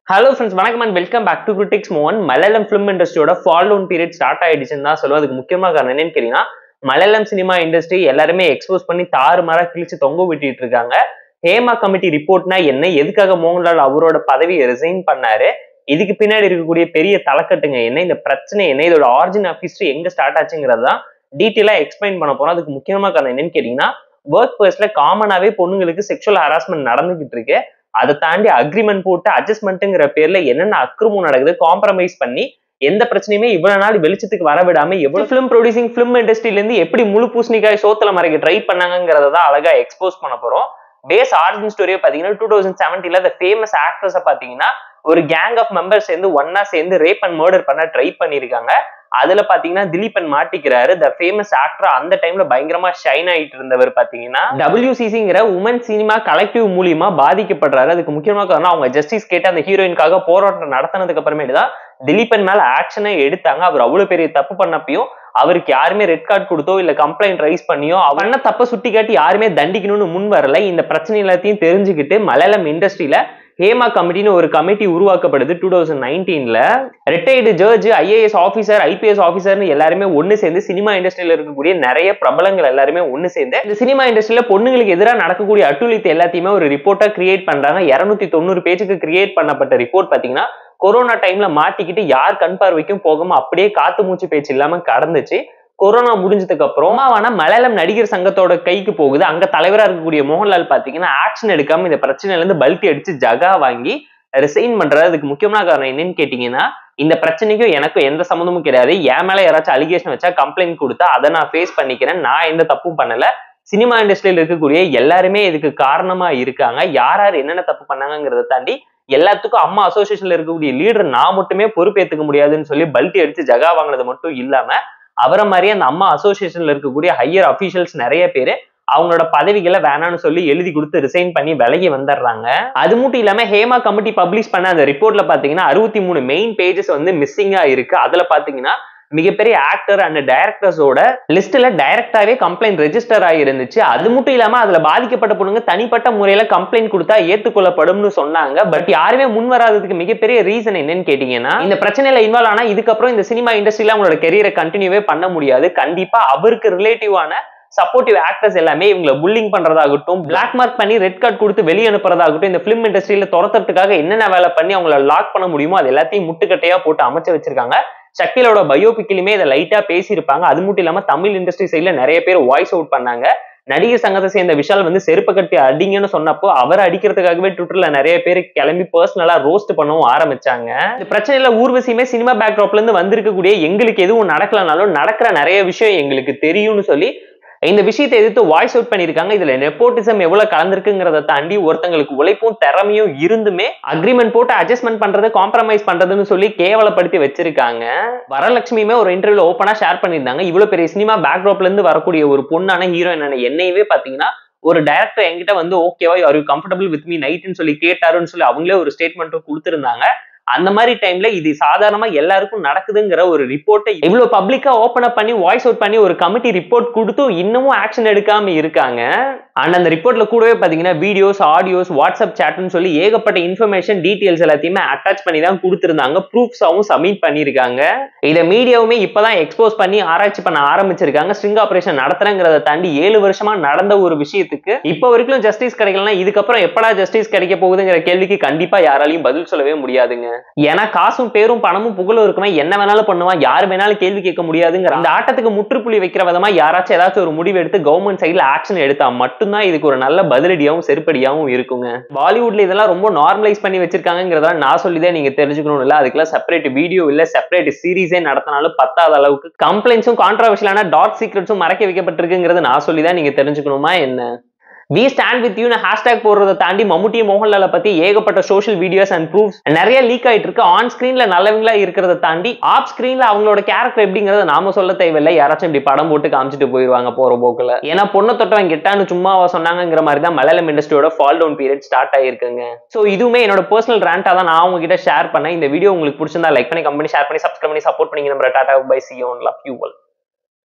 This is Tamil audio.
ஹலோ ஃப்ரெண்ட்ஸ், வணக்கம் and welcome back to critics மோகன். மலையாளம் ஃபிலிம் இண்டஸ்ட்ரியோட ஃபால் டவுன் பீரியட் ஸ்டார்ட் ஆயிடுச்சுன்னு தான் சொல்லுவோம். அதுக்கு முக்கியமாக காரணம் என்னன்னு கேட்டீங்கன்னா, மலையாளம் சினிமா இண்டஸ்ட்ரி எல்லாருமே எக்ஸ்போஸ் பண்ணி தாறுமாறா கிழிச்சு தொங்க விட்டுட்டு இருக்காங்க. ஹேமா கமிட்டி ரிப்போர்ட்னா என்ன, எதுக்காக மோகன்லால் அவரோட பதவியை ரிசைன் பண்ணாரு, இதுக்கு பின்னாடி இருக்கக்கூடிய பெரிய தலைக்கட்டுங்க என்ன, இந்த பிரச்சனை என்ன, இதோட ஆரிஜின் ஆஃப் ஹிஸ்டரி எங்க ஸ்டார்ட் ஆச்சுங்கிறது தான் டீட்டெயிலா எக்ஸ்பிளைன் பண்ண போறோம். அதுக்கு முக்கியமாக காரணம் என்னன்னு கேட்டீங்கன்னா, ஒர்க் பிளேஸ்ல காமனாவே பொண்ணுங்களுக்கு செக்ஷுவல் ஹராஸ்மெண்ட் நடந்துகிட்டு இருக்கு. அதை தாண்டி அக்ரிமெண்ட் போட்டு அட்ஜஸ்ட்மெண்ட்ங்கிற பேர்ல என்னென்ன அக்ரமம் நடக்குது, காம்ப்ரமைஸ் பண்ணி எந்த பிரச்சனையுமே இவ்வளவு நாள் வெளிச்சத்துக்கு வர விடாம எவ்வளவு பிலிம் ப்ரொடியூசிங் பிலிம் இண்டஸ்ட்ரியில இருந்து எப்படி முழு பூசணிக்காய் சோத்துல மறைக்க ட்ரை பண்ணாங்கிறத தான் அழகா எக்ஸ்போஸ் பண்ண போறோம். பேஸ் ஆரிஜின் ஸ்டோரியை பாத்தீங்கன்னா 2017 ஃபேமஸ் ஆக்ட்ரஸ பாத்தீங்கன்னா ஒரு கேங் ஆஃப் மெம்பர்ஸ் சேர்ந்து ஒன்னா சேர்ந்து ரேப் அண்ட் மர்டர் பண்ண ட்ரை பண்ணிருக்காங்க. அதுல பாத்தீங்கன்னா திலீபன் மாட்டிக்கிறாரு. த ஃபேமஸ் ஆக்டர் அந்த டைம்ல பயங்கரமா ஷைன் ஆயிட்டு இருந்தவர் பாத்தீங்கன்னா WCCங்கிற உமன் சினிமா கலெக்டிவ் மூலியமா பாதிக்கப்படுறாரு. அதுக்கு முக்கியமா காரணம் அவங்க ஜஸ்டிஸ் கேட்டு அந்த ஹீரோயின்காக போராட்டம் நடத்தினதுக்கு அப்புறமேட்டு தான் திலீபன் மேல ஆக்ஷனே எடுத்தாங்க. அவர் அவ்வளவு பெரிய தப்பு பண்ணப்பையும் அவருக்கு யாருமே ரெட் கார்டு கொடுத்தோ இல்ல கம்ப்ளைண்ட் ரைஸ் பண்ணியோ அவன தப்ப சுட்டி காட்டி யாருமே தண்டிக்கணும்னு முன் வரல. இந்த பிரச்சனை எல்லாத்தையும் தெரிஞ்சுக்கிட்டு மலையாளம் இண்டஸ்ட்ரியில ஹேமா கமிட்டின்னு ஒரு கமிட்டி உருவாக்கப்படுது 2019ல. Retired judge, IAS officer, IPS ஆஃபீஸர்னு எல்லாருமே ஒன்னு சேர்ந்து சினிமா இண்டஸ்ட்ரியில இருக்கக்கூடிய நிறைய பிரபலங்கள் எல்லாருமே ஒன்னு சேர்ந்து இந்த சினிமா இண்டஸ்ட்ரியில பொண்ணுங்களுக்கு எதிராக நடக்கக்கூடிய அட்டுழியத்தை எல்லாத்தையுமே ஒரு ரிப்போர்ட்டா கிரியேட் பண்றாங்க. 290 பேஜுக்கு கிரியேட் பண்ணப்பட்ட ரிப்போர்ட் பாத்தீங்கன்னா கொரோனா டைம்ல மாட்டிக்கிட்டு யார் கண் பார்வைக்கும் போகாம அப்படியே காத்து மூச்சு பேச்சு இல்லாம கடந்துச்சு. கொரோனா முடிஞ்சதுக்கு அப்புறம் மலையாளம் நடிகர் சங்கத்தோட கைக்கு போகுது. அங்க தலைவரா இருக்கக்கூடிய மோகன்லால் பாத்தீங்கன்னா ஆக்ஷன் எடுக்காம இந்த பிரச்சனையில இருந்து பல்ட்டி அடிச்சு ஜகா வாங்கி ரிசைன் பண்றது. அதுக்கு முக்கியமான காரணம் என்னன்னு கேட்டீங்கன்னா, இந்த பிரச்சனைக்கும் எனக்கும் எந்த சம்மந்தமும் கிடையாது. என் மேல யாராச்சும் அலிகேஷன் வச்சா கம்ப்ளைண்ட் கொடுத்தா அதை நான் ஃபேஸ் பண்ணிக்கிறேன், நான் எந்த தப்பும் பண்ணல. சினிமா இண்டஸ்ட்ரியில இருக்கக்கூடிய எல்லாருமே இதுக்கு காரணமா இருக்காங்க. யார் யார் என்னென்ன தப்பு பண்ணாங்கிறத தாண்டி எல்லாத்துக்கும் அம்மா அசோசியேஷன்ல இருக்கக்கூடிய லீடர் நான் மட்டுமே பொறுப்பேற்றுக்க முடியாதுன்னு சொல்லி பல்ட்டி அடிச்சு ஜகா வாங்கினது மட்டும் இல்லாம அவரை மாதிரியே அந்த அம்மா அசோசியேஷன்ல இருக்கக்கூடிய ஹையர் அபிஷியல்ஸ் நிறைய பேரு அவங்களோட பதவிகளை வேணான்னு சொல்லி எழுதி கொடுத்து ரிசைன் பண்ணி விலகி வந்துடுறாங்க. அது மட்டும் இல்லாம ஹேமா கமிட்டி பப்ளிஷ் பண்ண அந்த ரிப்போர்ட்ல பாத்தீங்கன்னா 63 மெயின் பேஜஸ் வந்து மிஸ்ஸிங்கா இருக்கு. அதுல பாத்தீங்கன்னா மிகப்பெரிய ஆக்டர் அண்ட் டைரக்டர்ஸோட லிஸ்ட்ல டைரக்டாவே கம்ப்ளைண்ட் ரெஜிஸ்டர் ஆகிருந்துச்சு. அது மட்டும் இல்லாம அதுல பாதிக்கப்பட்ட பொண்ணுங்க தனிப்பட்ட முறையில கம்ப்ளைண்ட் கொடுத்தா ஏத்துக்கொள்ளப்படும்னு சொன்னாங்க. பட் யாருமே முன் வராததுக்கு மிகப்பெரிய ரீசன் என்னன்னு கேட்டீங்கன்னா, இந்த பிரச்சனையில இன்வால்வ் ஆனா இதுக்கப்புறம் இந்த சினிமா இண்டஸ்ட்ரியில அவங்களோட கெரியரை கண்டினியூவே பண்ண முடியாது. கண்டிப்பா அவருக்கு ரிலேட்டிவான சப்போர்ட்டிவ் ஆக்டர்ஸ் எல்லாமே இவங்களை புல்லிங் பண்றதாகட்டும், பிளாக் மார்க் பண்ணி ரெட் கார்டு கொடுத்து வெளியே அனுப்புறதாகட்டும், இந்த பிலிம் இண்டஸ்ட்ரியில துரத்துறதுக்காக என்னென்ன வேலை பண்ணி அவங்கள லாக் பண்ண முடியுமோ அது எல்லாத்தையும் முட்டுக்கட்டையா போட்டு அமைச்சு வச்சிருக்காங்க. ஷக்கீலோட பயோபிக்கிலுமே இதை லைட்டா பேசியிருப்பாங்க. அது மட்டும் இல்லாம தமிழ் இண்டஸ்ட்ரி சைட்ல நிறைய பேர் வாய்ஸ் அவுட் பண்ணாங்க. நடிகர் சங்கத்தை சேர்ந்த விஷால் வந்து செருப்பு கட்டி அடிங்கன்னு சொன்னப்போ அவரை அடிக்கிறதுக்காகவே ட்விட்டர்ல நிறைய பேர் கிளம்பி பர்சனலா ரோஸ்ட் பண்ணவும் ஆரம்பிச்சாங்க. இந்த பிரச்சனையில ஊர்வசியுமே சினிமா பேக்ராப்ல இருந்து வந்திருக்கக்கூடிய எங்களுக்கு எதுவும் நடக்கலனாலும் நடக்கிற நிறைய விஷயம் எங்களுக்கு தெரியும்னு சொல்லி இந்த விஷயத்தை எதிர்த்து வாய்ஸ் அவுட் பண்ணிருக்காங்க. இதுல நெப்போட்டிசம் எவ்வளவு கலந்திருக்குங்கிறத தாண்டி ஒருத்தங்களுக்கு உழைப்பும் திறமையும் இருந்துமே அக்ரிமெண்ட் போட்டு அட்ஜஸ்ட்மெண்ட் பண்றது, காம்ப்ரமைஸ் பண்றதுன்னு சொல்லி கேவலப்படுத்தி வச்சிருக்காங்க. வரலட்சுமியுமே ஒரு இன்டர்வியூல ஓப்பனா ஷேர் பண்ணியிருந்தாங்க. இவ்வளவு பெரிய சினிமா பேக்ராப்ல இருந்து வரக்கூடிய ஒரு பொண்ணான ஹீரோயினான என்னையவே பாத்தீங்கன்னா ஒரு டைரக்டர் என்கிட்ட வந்து ஓகேவா are you comfortable with me நைட்னு சொல்லி கேட்டாருன்னு சொல்லி அவங்களே ஒரு ஸ்டேட்மெண்ட்டும் கொடுத்திருந்தாங்க. அந்த மாதிரி டைம்ல இது சாதாரணமா எல்லாருக்கும் நடக்குதுங்கிற ஒரு ரிப்போர்ட்டை இவ்வளவு பப்ளிக்கா ஓபன் அப் பண்ணி வாய்ஸ் அவுட் பண்ணி ஒரு கமிட்டி ரிப்போர்ட் கொடுத்து இன்னமும் ஆக்ஷன் எடுக்காம இருக்காங்க. அண்ட் அந்த ரிப்போர்ட்ல கூடவே பாத்தீங்கன்னா வீடியோஸ், ஆடியோஸ், வாட்ஸ்அப் சாட்னு சொல்லி ஏகப்பட்ட இன்ஃபர்மேஷன் டீடைல்ஸ் எல்லாத்தையுமே அட்டாச் பண்ணி தான் கொடுத்திருந்தாங்க. ப்ரூஃப்ஸாவும் சப்மிட் பண்ணிருக்காங்க. இதை மீடியாவுமே இப்பதான் எக்ஸ்போஸ் பண்ணி ஆராய்ச்சி பண்ண ஆரம்பிச்சிருக்காங்க. ஸ்ட்ரிங் ஆபரேஷன் நடத்துறங்கிறத தாண்டி 7 வருஷமா நடந்த ஒரு விஷயத்துக்கு இப்ப வரைக்கும் ஜஸ்டிஸ் கிடைக்கலன்னா இதுக்கப்புறம் எப்படா ஜஸ்டிஸ் கிடைக்க போகுதுங்கிற கேள்விக்கு கண்டிப்பா யாராலையும் பதில் சொல்லவே முடியாதுங்க. ஏன்னா காசும் பேரும் பணமும் புகழும் இருக்குமே, என்ன வேணாலும் பண்ணுவான், யாரு வேணாலும் கேள்வி கேட்க முடியாதுங்கிற அந்த ஆட்டத்துக்கு முற்றுப்புள்ளி வைக்கிற விதமா யாராச்சும் ஏதாச்சும் ஒரு முடிவு எடுத்து கவர்மெண்ட் சைட்ல ஆக்ஷன் எடுத்தா மட்டும்தான் இதுக்கு ஒரு நல்ல பதிலடியாவும் செருப்படியாவும் இருக்குங்க. பாலிவுட்ல இதெல்லாம் ரொம்ப நார்மலைஸ் பண்ணி வச்சிருக்காங்கிறத நான் சொல்லிதான் நீங்க தெரிஞ்சுக்கணும் இல்ல. அதுக்கெல்லாம் செப்பரேட் வீடியோ இல்ல செப்பரேட் சீரீஸே நடத்தினாலும் பத்தாத அளவுக்கு கம்ப்ளைண்ட்ஸும் கான்ட்ரோவர்ஷியலான டார்க் சீக்ரெட்ஸும் மறைக்க வைக்கப்பட்டிருக்குங்கிறது நான் சொல்லிதான் நீங்க தெரிஞ்சுக்கணுமா என்ன. We stand with you hashtag போடுறதை தாண்டி மம்முட்டி மோகன்லாலை பத்தி ஏகப்பட்ட சோஷியல் வீடியோஸ் அண்ட் ப்ரூஃப்ஸ் நிறைய லீக் ஆயிட்டு இருக்கு. ஆன் ஸ்கிரீன்ல நல்லவங்களா இருக்கிறத தாண்டி ஆஃப் ஸ்கிரீன்ல அவங்களோட கேரக்டர் எப்படிங்கறத நாம சொல்ல தேவையில்லை. யாராச்சும் இப்படி படம் போட்டு காமிச்சிட்டு போயிருவாங்க போற போக்குல. ஏன்னா பொண்ணை தொட்டவன் கெட்டான்னு சும்மாவா சொன்னாங்கிற மாதிரி தான் மலையாளம் இண்டஸ்ட்ரியோட ஃபால் டவுன் பீரியட் ஸ்டார்ட் ஆயிருக்குங்க. சோ இதுவுமே என்னோட பர்சனல் ரேண்டா தான் நான் உங்ககிட்ட ஷேர் பண்ணேன். இந்த வீடியோ உங்களுக்கு பிடிச்சிருந்தா லைக் பண்ணி, கமெண்ட் பண்ணி, ஷேர் பண்ணி, சப்ஸ்கிரைப் பண்ணி சப்போர்ட் பண்ணி. நம்ம tata bye, see you, love you all.